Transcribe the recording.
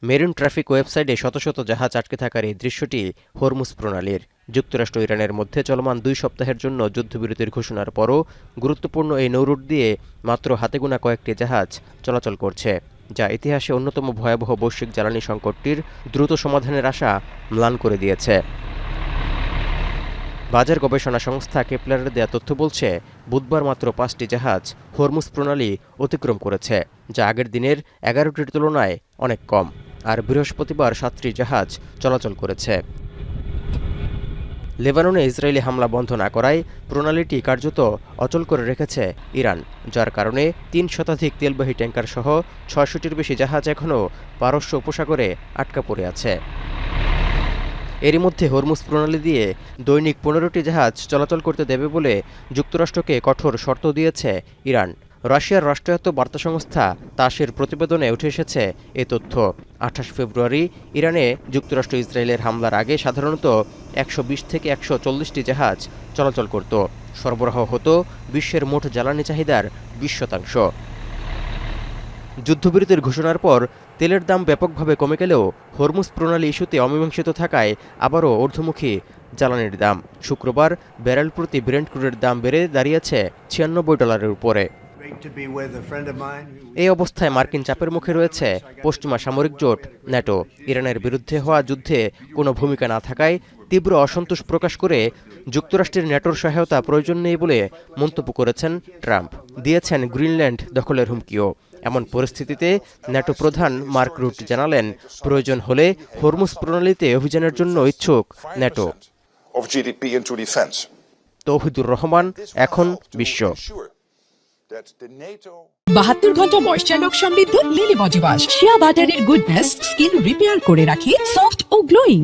Marine traffic ওয়েবসাইটে শত শত জাহাজ আটকে থাকার এই দৃশ্যটি হরমুজ প্রণালীর। যুক্তরাষ্ট্র ইরানের মধ্যে চলমান 2 সপ্তাহের জন্য যুদ্ধবিরতির ঘোষণার পরও গুরুত্বপূর্ণ এই নৌরুট দিয়ে মাত্র হাতে গোনা কয়েকটি জাহাজ চলাচল করছে, যা ইতিহাসে অন্যতম ভয়াবহ বৈশ্বিক জ্বালানি সংকটটির দ্রুত সমাধানের আশা ম্লান করে দিয়েছে। বাজার গবেষণা সংস্থা কেপলারের দেয়া তথ্য বলছে, বুধবার মাত্র 5টি জাহাজ হরমুজ প্রণালী অতিক্রম করেছে, যা আগের দিনের 11টির তুলনায় অনেক কম। আর বৃহস্পতিবার 7টি জাহাজ চলাচল করেছে। লেবাননে ইসরায়েলি হামলা বন্ধ না করায় প্রণালীটি কার্যত অচল করে রেখেছে ইরান, যার কারণে 3 শতাধিক তেলবাহী ট্যাংকার সহ 600টির বেশি জাহাজ এখনও পারস্য উপসাগরে আটকা পড়ে আছে। এরই মধ্যে হরমুজ প্রণালী দিয়ে দৈনিক 15টি জাহাজ চলাচল করতে দেবে বলে যুক্তরাষ্ট্রকে কঠোর শর্ত দিয়েছে ইরান। রাশিয়ার রাষ্ট্রায়ত্ত বার্তা সংস্থা তাসের প্রতিবেদনে উঠে এসেছে এ তথ্য। 28 ফেব্রুয়ারি ইরানে যুক্তরাষ্ট্র ইসরায়েলের হামলার আগে সাধারণত 120 থেকে 140টি জাহাজ চলাচল করত। সরবরাহ হতো বিশ্বের মোট জ্বালানি চাহিদার 20%। যুদ্ধবিরতির ঘোষণার পর তেলের দাম ব্যাপকভাবে কমে গেলেও হরমুজ প্রণালী ইস্যুতে অমীমাংসিত থাকায় আবারও ঊর্ধ্বমুখী জ্বালানির দাম। শুক্রবার ব্যারেল প্রতি ব্রেন্ট ক্রুডের দাম বেড়ে দাঁড়িয়েছে $96 উপরে। এই অবস্থায় মার্কিন চাপের মুখে রয়েছে পশ্চিমা সামরিক জোট ন্যাটো। ইরানের বিরুদ্ধে হওয়া যুদ্ধে কোনো ভূমিকা না থাকায় তীব্র অসন্তোষ প্রকাশ করে যুক্তরাষ্ট্রের ন্যাটোর সহায়তা প্রয়োজন নেই বলে মন্তব্য করেছেন ট্রাম্প। দিয়েছেন গ্রিনল্যান্ড দখলের হুমকিও। এমন পরিস্থিতিতে ন্যাটো প্রধান মার্ক রুট জানালেন, প্রয়োজন হলে হরমুজ প্রণালীতে অভিযানের জন্য ইচ্ছুক ন্যাটো। তৌহিদুর রহমান, এখন বিশ্ব। 72 ঘন্টা ময়েশ্চার লক সমৃদ্ধ লিলি বডি ওয়াশ। শিয়া বাটারের গুডনেস স্কিন রিপেয়ার করে রাখে সফট ও গ্লোয়িং।